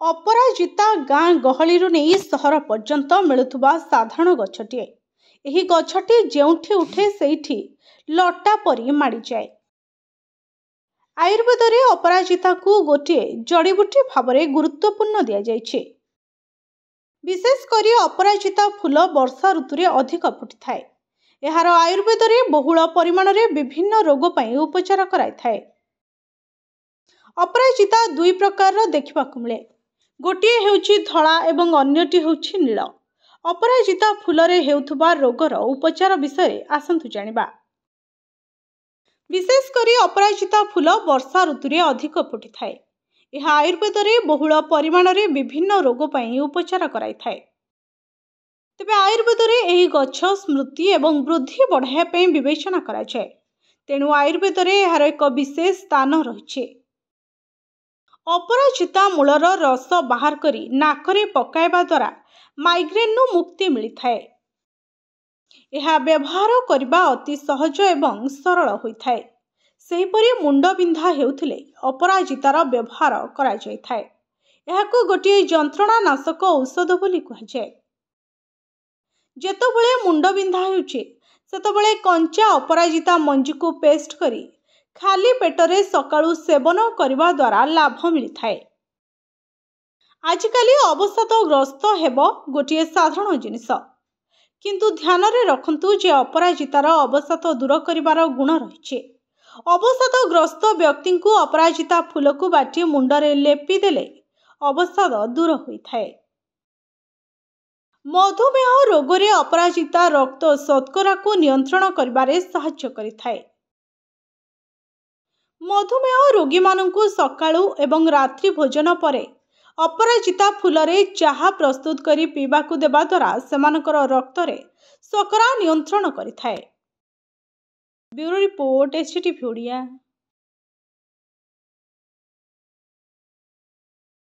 अपराजिता गाँ गहली नहीं सहर पर्यंत मिलुवा साधारण गछटिए। एही गछटी जेउठी उठे सेठी लटा परी माड़ी जाए। आयुर्वेद रे अपराजिता को गोटे जड़ीबूटी भाव में गुरुत्वपूर्ण दि जाइछे। विशेष करी अपराजिता फूल वर्षा ऋतु रे अधिक फुटी थाए। एहार आयुर्वेद रे बहुल परिमाण रे विभिन्न रोग पई उपचार कराई थाए। अपराजिता दुई प्रकार देखा मिले। गोटे हेउची धला एवं अन्यटी हेउची नील। अपराजिता फूल रे हेउथुबा रोगर उपचार विषय आसंतु जानिबा। विशेष करी अपराजिता फूल वर्षा ऋतु रे अधिक फुटी थाए। यह आयुर्वेद रे बहुल परिमाण रे विभिन्न रोग पई उपचार कराई थाए। तेबे आयुर्वेद रे एही गछ स्मृति एवं वृद्धि बढ़ाया पई विवेचना करा जाय। तेणु आयुर्वेद रे एहार एक विशेष स्थान रहिछे। अपराजिता मूलर रस बाहर करी नाकरे पकाइबा द्वारा माइग्रेन नु मुक्ति मिलिथाए। यह व्यवहार करबा अति सहज एवं सरल होइथाए। सेहिपरि मुंड बिंधा हेउथिले अपराजितार व्यवहार करा जायथाए। एहाको गोटे जंत्रणा नाशक औषध बोली कहा जाय। जेतबेले मुंड बिंधा हेउचे सेतबेले कंचा अपराजिता मंजी को पेस्ट करी खाली पेटरे सकाळू सेवन करने द्वारा लाभ मिलता है। आजिकाली अवसादग्रस्त हेब गोटे साधारण जिनिस, किंतु ध्यान रे रखंतु जे अपराजितार अवसाद दूर करिवार गुण रहिछे। अवसादग्रस्त व्यक्ति को अपराजिता फूल को बाटी मुंडरे लेपि देले अवसाद दूर होइथाए। मधुमेह रोग रे अपराजिता रक्त शर्करा को नियंत्रण करिबारे सहायता करिथाए। मधुमेह रोगी मानंकु सकाळू एवं रात्रि भोजन परे अपराजिता फूल रे चाहा प्रस्तुत करी पीबा को देबा द्वारा सेमानकर रक्त रे शर्करा नियंत्रण करिथाए। Bureau report STTV Odia.